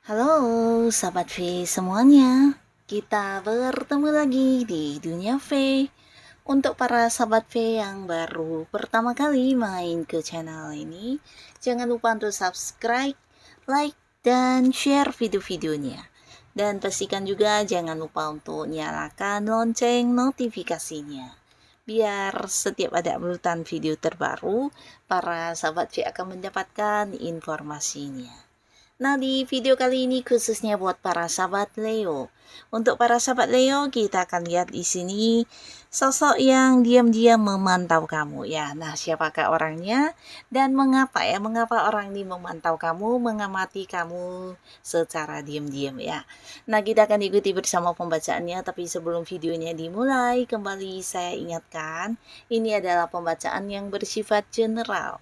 Halo sahabat V semuanya, kita bertemu lagi di Dunia V. Untuk para sahabat V yang baru pertama kali main ke channel ini, jangan lupa untuk subscribe, like, dan share video-videonya. Dan pastikan juga jangan lupa untuk nyalakan lonceng notifikasinya. Biar setiap ada uploadan video terbaru, para sahabat V akan mendapatkan informasinya. Nah, di video kali ini khususnya buat para sahabat Leo. Untuk para sahabat Leo, kita akan lihat di sini sosok yang diam-diam memantau kamu ya. Nah, siapakah orangnya dan mengapa ya? Mengapa orang ini memantau kamu, mengamati kamu secara diam-diam ya? Nah, kita akan ikuti bersama pembacaannya, tapi sebelum videonya dimulai, kembali saya ingatkan, ini adalah pembacaan yang bersifat general.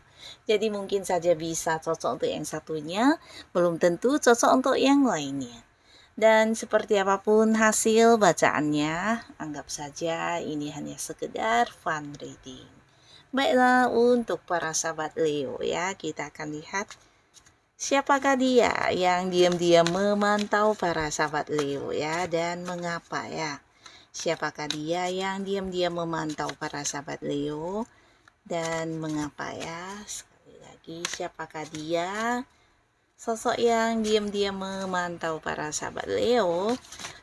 Jadi mungkin saja bisa cocok untuk yang satunya, belum tentu cocok untuk yang lainnya. Dan seperti apapun hasil bacaannya, anggap saja ini hanya sekedar fun reading. Baiklah, untuk para sahabat Leo ya, kita akan lihat siapakah dia yang diam-diam memantau para sahabat Leo ya, dan mengapa ya. Siapakah dia yang diam-diam memantau para sahabat Leo dan mengapa ya. Sekali lagi, siapakah dia, sosok yang diam-diam memantau para sahabat Leo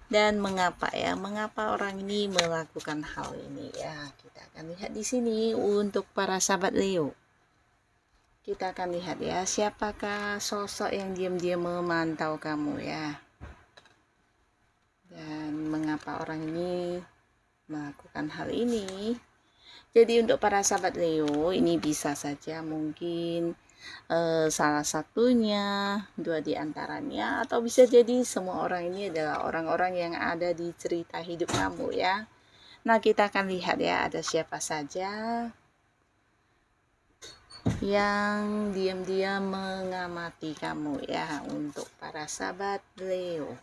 dan mengapa ya, mengapa orang ini melakukan hal ini ya. Kita akan lihat di sini untuk para sahabat Leo. Kita akan lihat ya, siapakah sosok yang diam-diam memantau kamu ya. Dan mengapa orang ini melakukan hal ini. Jadi untuk para sahabat Leo, ini bisa saja mungkin salah satunya, dua di antaranya, atau bisa jadi semua orang ini adalah orang-orang yang ada di cerita hidup kamu ya. Nah, kita akan lihat ya, ada siapa saja yang diam-diam mengamati kamu ya untuk para sahabat Leo.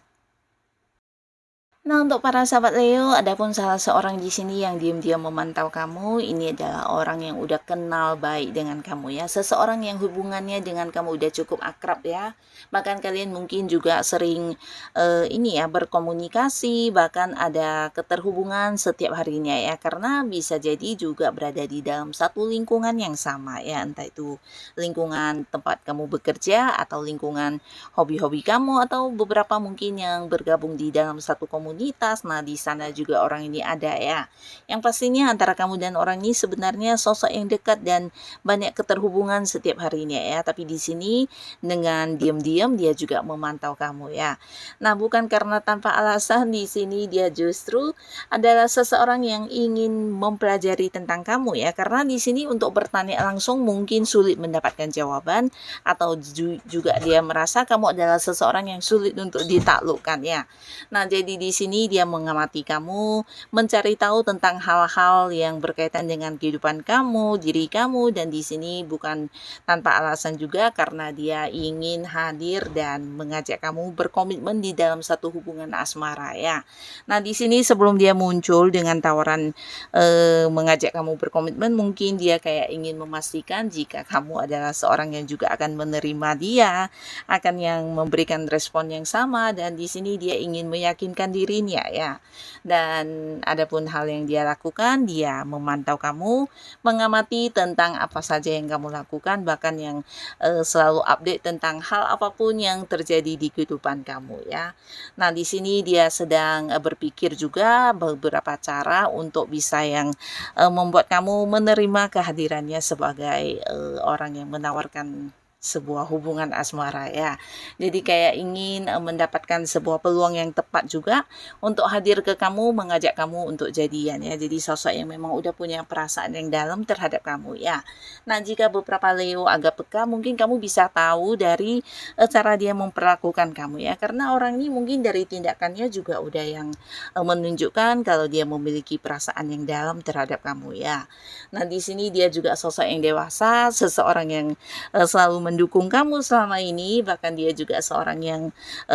Nah, untuk para sahabat Leo, adapun salah seorang di sini yang diam-diam memantau kamu, ini adalah orang yang udah kenal baik dengan kamu ya. Seseorang yang hubungannya dengan kamu udah cukup akrab ya. Bahkan kalian mungkin juga sering ini ya, berkomunikasi, bahkan ada keterhubungan setiap harinya ya. Karena bisa jadi juga berada di dalam satu lingkungan yang sama ya. Entah itu lingkungan tempat kamu bekerja atau lingkungan hobi-hobi kamu atau beberapa mungkin yang bergabung di dalam satu komunitas. Nah, di sana juga orang ini ada ya. Yang pastinya antara kamu dan orang ini sebenarnya sosok yang dekat dan banyak keterhubungan setiap harinya ya. Tapi di sini dengan diam-diam dia juga memantau kamu ya. Nah, bukan karena tanpa alasan, di sini dia justru adalah seseorang yang ingin mempelajari tentang kamu ya. Karena di sini untuk bertanya langsung mungkin sulit mendapatkan jawaban, atau juga dia merasa kamu adalah seseorang yang sulit untuk ditaklukkan ya. Nah, jadi di sini dia mengamati kamu, mencari tahu tentang hal-hal yang berkaitan dengan kehidupan kamu, diri kamu, dan di sini bukan tanpa alasan juga karena dia ingin hadir dan mengajak kamu berkomitmen di dalam satu hubungan asmara ya. Nah, di sini sebelum dia muncul dengan tawaran mengajak kamu berkomitmen, mungkin dia kayak ingin memastikan jika kamu adalah seorang yang juga akan menerima dia, akan yang memberikan respon yang sama, dan di sini dia ingin meyakinkan dirinya ya. Dan adapun hal yang dia lakukan, dia memantau kamu, mengamati tentang apa saja yang kamu lakukan, bahkan yang selalu update tentang hal apapun yang terjadi di kehidupan kamu ya. Nah, di sini dia sedang berpikir juga beberapa cara untuk bisa yang membuat kamu menerima kehadirannya sebagai orang yang menawarkan sebuah hubungan asmara ya. Jadi kayak ingin mendapatkan sebuah peluang yang tepat juga untuk hadir ke kamu, mengajak kamu untuk jadian ya. Jadi sosok yang memang udah punya perasaan yang dalam terhadap kamu ya. Nah, jika beberapa Leo agak peka, mungkin kamu bisa tahu dari cara dia memperlakukan kamu ya. Karena orang ini mungkin dari tindakannya juga udah yang menunjukkan kalau dia memiliki perasaan yang dalam terhadap kamu ya. Nah, di sini dia juga sosok yang dewasa, seseorang yang selalu mendukung kamu selama ini, bahkan dia juga seorang yang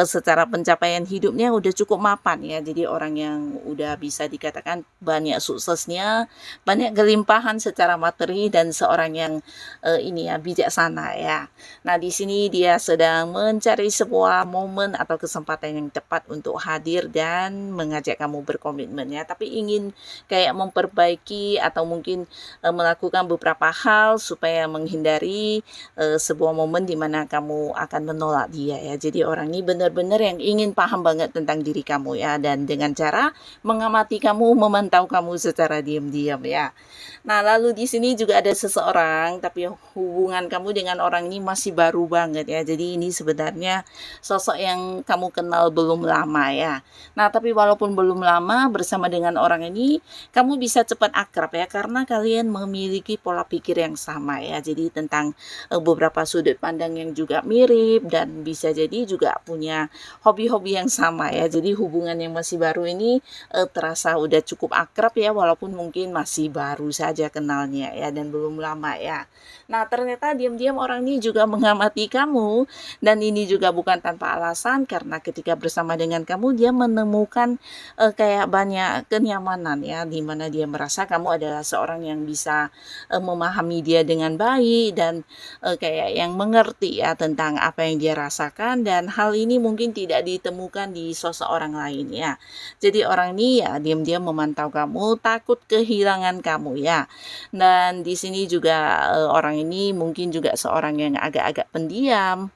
secara pencapaian hidupnya udah cukup mapan ya. Jadi orang yang udah bisa dikatakan banyak suksesnya, banyak kelimpahan secara materi dan seorang yang ini ya bijaksana ya. Nah, di sini dia sedang mencari sebuah momen atau kesempatan yang tepat untuk hadir dan mengajak kamu berkomitmen ya. Tapi ingin kayak memperbaiki atau mungkin melakukan beberapa hal supaya menghindari sebuah momen di mana kamu akan menolak dia ya. Jadi orang ini benar-benar yang ingin paham banget tentang diri kamu ya, dan dengan cara mengamati kamu, memantau kamu secara diam-diam ya. Nah, lalu di sini juga ada seseorang, tapi hubungan kamu dengan orang ini masih baru banget ya. Jadi ini sebenarnya sosok yang kamu kenal belum lama ya. Nah, tapi walaupun belum lama bersama dengan orang ini, kamu bisa cepat akrab ya, karena kalian memiliki pola pikir yang sama ya. Jadi tentang beberapa sudut pandang yang juga mirip, dan bisa jadi juga punya hobi-hobi yang sama ya. Jadi hubungan yang masih baru ini terasa udah cukup akrab ya, walaupun mungkin masih baru saja kenalnya ya, dan belum lama ya. Nah, ternyata diam-diam orang ini juga mengamati kamu, dan ini juga bukan tanpa alasan, karena ketika bersama dengan kamu dia menemukan kayak banyak kenyamanan ya, di mana dia merasa kamu adalah seorang yang bisa memahami dia dengan baik, dan kayak yang mengerti ya tentang apa yang dia rasakan, dan hal ini mungkin tidak ditemukan di sosok orang lain ya. Jadi orang ini ya diam-diam memantau kamu, takut kehilangan kamu ya. Dan di sini juga orang ini mungkin juga seorang yang agak-agak pendiam,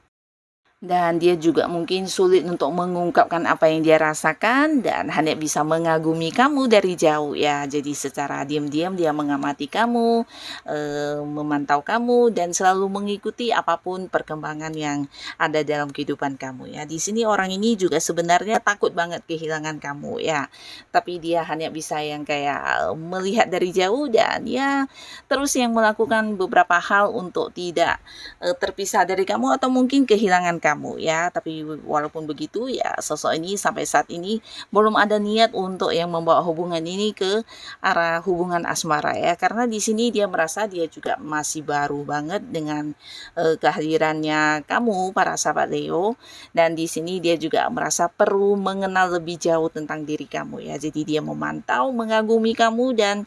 dan dia juga mungkin sulit untuk mengungkapkan apa yang dia rasakan, dan hanya bisa mengagumi kamu dari jauh ya. Jadi secara diam-diam dia mengamati kamu, memantau kamu, dan selalu mengikuti apapun perkembangan yang ada dalam kehidupan kamu ya. Di sini orang ini juga sebenarnya takut banget kehilangan kamu ya. Tapi dia hanya bisa yang kayak melihat dari jauh, dan ya terus yang melakukan beberapa hal untuk tidak terpisah dari kamu atau mungkin kehilangan kamu ya. Tapi walaupun begitu ya, sosok ini sampai saat ini belum ada niat untuk yang membawa hubungan ini ke arah hubungan asmara ya, karena di sini dia merasa dia juga masih baru banget dengan kehadirannya kamu para sahabat Leo, dan di sini dia juga merasa perlu mengenal lebih jauh tentang diri kamu ya. Jadi dia memantau, mengagumi kamu, dan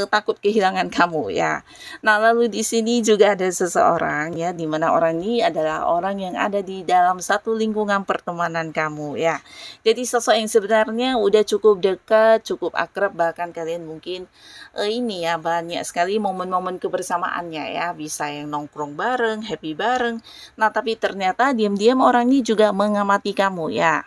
takut kehilangan kamu ya. Nah, lalu di sini juga ada seseorang ya, di mana orang ini adalah orang yang ada di dalam satu lingkungan pertemanan kamu ya. Jadi sosok yang sebenarnya udah cukup dekat, cukup akrab, bahkan kalian mungkin ini ya banyak sekali momen-momen kebersamaannya ya, bisa yang nongkrong bareng, happy bareng. Nah, tapi ternyata diam-diam orang ini juga mengamati kamu ya.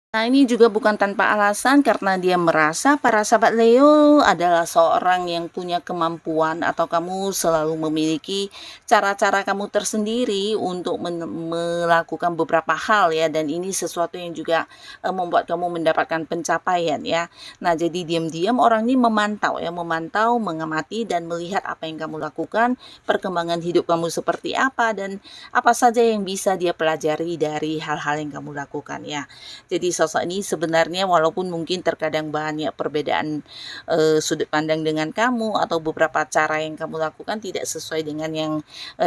Nah, ini juga bukan tanpa alasan, karena dia merasa para sahabat Leo adalah seorang yang punya kemampuan, atau kamu selalu memiliki cara-cara kamu tersendiri untuk melakukan beberapa hal ya, dan ini sesuatu yang juga membuat kamu mendapatkan pencapaian ya. Nah, jadi diam-diam orang ini memantau ya, mengamati dan melihat apa yang kamu lakukan, perkembangan hidup kamu seperti apa, dan apa saja yang bisa dia pelajari dari hal-hal yang kamu lakukan ya. Jadi sosok ini sebenarnya walaupun mungkin terkadang banyak perbedaan sudut pandang dengan kamu, atau beberapa cara yang kamu lakukan tidak sesuai dengan yang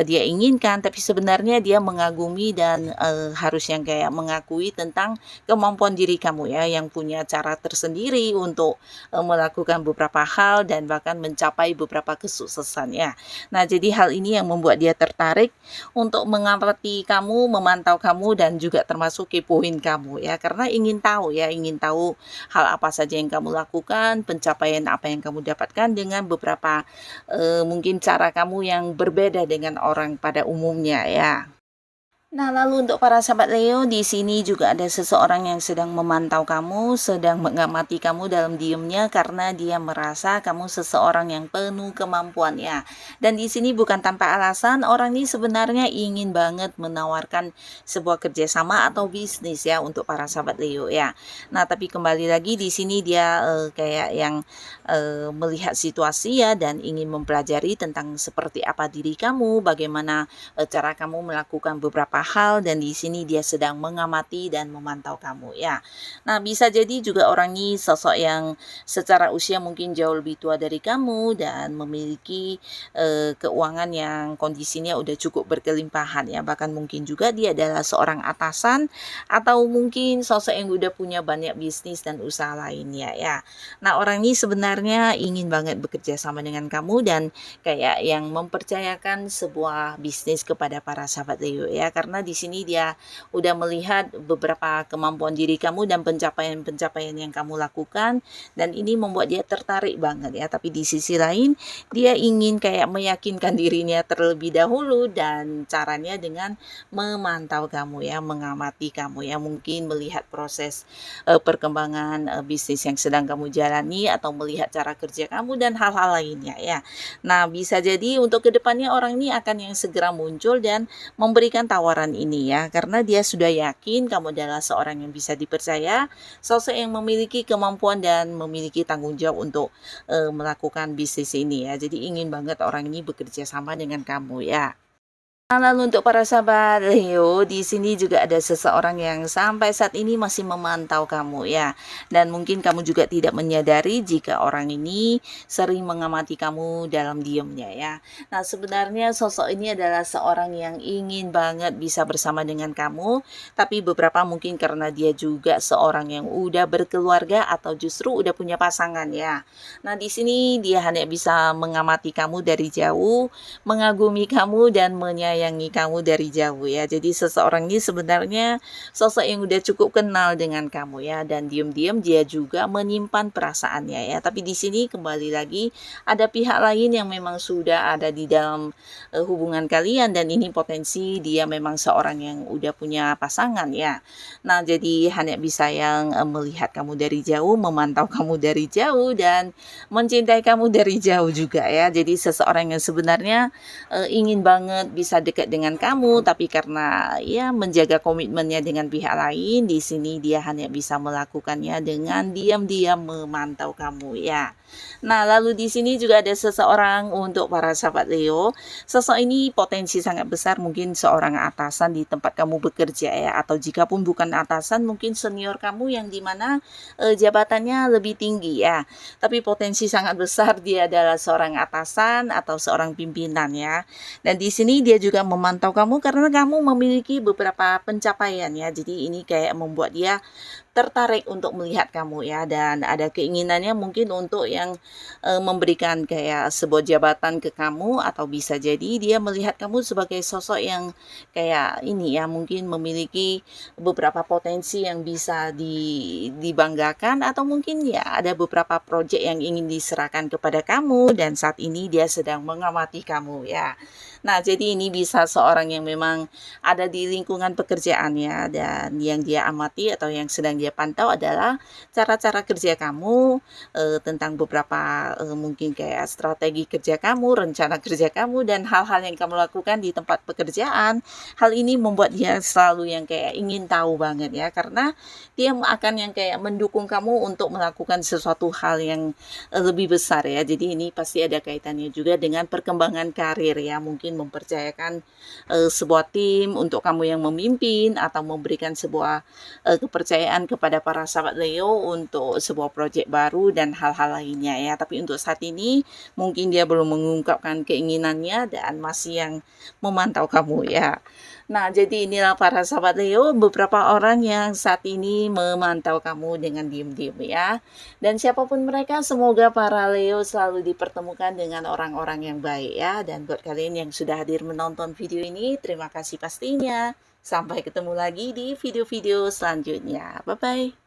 dia inginkan, tapi sebenarnya dia mengagumi dan harus yang kayak mengakui tentang kemampuan diri kamu ya, yang punya cara tersendiri untuk melakukan beberapa hal dan bahkan mencapai beberapa kesuksesan ya. Nah, jadi hal ini yang membuat dia tertarik untuk mengamati kamu, memantau kamu, dan juga termasuk kepoin kamu ya, karena ingin tahu hal apa saja yang kamu lakukan, pencapaian apa yang kamu dapatkan dengan beberapa mungkin cara kamu yang berbeda dengan orang pada umumnya ya. Nah, lalu untuk para sahabat Leo, di sini juga ada seseorang yang sedang memantau kamu, sedang mengamati kamu dalam diamnya, karena dia merasa kamu seseorang yang penuh kemampuan ya. Dan di sini bukan tanpa alasan, orang ini sebenarnya ingin banget menawarkan sebuah kerjasama atau bisnis ya untuk para sahabat Leo ya. Nah, tapi kembali lagi di sini dia kayak yang melihat situasi ya, dan ingin mempelajari tentang seperti apa diri kamu, bagaimana cara kamu melakukan beberapa hal dan di sini dia sedang mengamati dan memantau kamu ya. Nah, bisa jadi juga orang ini sosok yang secara usia mungkin jauh lebih tua dari kamu dan memiliki keuangan yang kondisinya udah cukup berkelimpahan ya. Bahkan mungkin juga dia adalah seorang atasan atau mungkin sosok yang udah punya banyak bisnis dan usaha lainnya ya. Nah, orang ini sebenarnya ingin banget bekerja sama dengan kamu dan kayak yang mempercayakan sebuah bisnis kepada para sahabat Leo ya, karena di sini dia udah melihat beberapa kemampuan diri kamu dan pencapaian-pencapaian yang kamu lakukan dan ini membuat dia tertarik banget ya. Tapi di sisi lain dia ingin kayak meyakinkan dirinya terlebih dahulu dan caranya dengan memantau kamu ya, mengamati kamu ya, mungkin melihat proses perkembangan bisnis yang sedang kamu jalani atau melihat cara kerja kamu dan hal-hal lainnya ya. Nah, bisa jadi untuk kedepannya orang ini akan yang segera muncul dan memberikan tawaran ini ya, karena dia sudah yakin kamu adalah seorang yang bisa dipercaya, sosok yang memiliki kemampuan dan memiliki tanggung jawab untuk melakukan bisnis ini ya. Jadi ingin banget orang ini bekerja sama dengan kamu ya. Nah, lalu untuk para sahabat Leo, di sini juga ada seseorang yang sampai saat ini masih memantau kamu ya. Dan mungkin kamu juga tidak menyadari jika orang ini sering mengamati kamu dalam diamnya ya. Nah, sebenarnya sosok ini adalah seorang yang ingin banget bisa bersama dengan kamu, tapi beberapa mungkin karena dia juga seorang yang udah berkeluarga atau justru udah punya pasangan ya. Nah, di sini dia hanya bisa mengamati kamu dari jauh, mengagumi kamu dan menyayangi kamu dari jauh ya. Jadi seseorang ini sebenarnya sosok yang udah cukup kenal dengan kamu ya, dan diam-diam dia juga menyimpan perasaannya ya. Tapi di sini kembali lagi ada pihak lain yang memang sudah ada di dalam hubungan kalian dan ini potensi dia memang seorang yang udah punya pasangan ya. Nah, jadi hanya bisa yang melihat kamu dari jauh, memantau kamu dari jauh dan mencintai kamu dari jauh juga ya. Jadi seseorang yang sebenarnya ingin banget bisa dekat dengan kamu, tapi karena ya menjaga komitmennya dengan pihak lain, di sini dia hanya bisa melakukannya dengan diam-diam memantau kamu ya. Nah, lalu di sini juga ada seseorang untuk para sahabat Leo. Sosok ini potensi sangat besar, mungkin seorang atasan di tempat kamu bekerja ya, atau jika pun bukan atasan mungkin senior kamu yang dimana jabatannya lebih tinggi ya. Tapi potensi sangat besar dia adalah seorang atasan atau seorang pimpinan ya. Dan di sini dia juga memantau kamu karena kamu memiliki beberapa pencapaian ya. Jadi ini kayak membuat dia tertarik untuk melihat kamu ya, dan ada keinginannya mungkin untuk yang memberikan kayak sebuah jabatan ke kamu, atau bisa jadi dia melihat kamu sebagai sosok yang kayak ini ya, mungkin memiliki beberapa potensi yang bisa dibanggakan, atau mungkin ya ada beberapa proyek yang ingin diserahkan kepada kamu dan saat ini dia sedang mengamati kamu ya. Nah, jadi ini bisa seorang yang memang ada di lingkungan pekerjaannya dan yang dia amati atau yang sedang dia pantau adalah cara-cara kerja kamu, tentang beberapa mungkin kayak strategi kerja kamu, rencana kerja kamu dan hal-hal yang kamu lakukan di tempat pekerjaan. Hal ini membuat dia selalu yang kayak ingin tahu banget ya, karena dia akan yang kayak mendukung kamu untuk melakukan sesuatu hal yang lebih besar ya. Jadi ini pasti ada kaitannya juga dengan perkembangan karir ya, mungkin mempercayakan sebuah tim untuk kamu yang memimpin atau memberikan sebuah kepercayaan kepada para sahabat Leo untuk sebuah proyek baru dan hal-hal lainnya ya. Tapi untuk saat ini mungkin dia belum mengungkapkan keinginannya dan masih yang memantau kamu ya. Nah, jadi inilah para sahabat Leo, beberapa orang yang saat ini memantau kamu dengan diam-diam ya. Dan siapapun mereka, semoga para Leo selalu dipertemukan dengan orang-orang yang baik ya. Dan buat kalian yang sudah hadir menonton video ini, terima kasih pastinya. Sampai ketemu lagi di video-video selanjutnya. Bye-bye.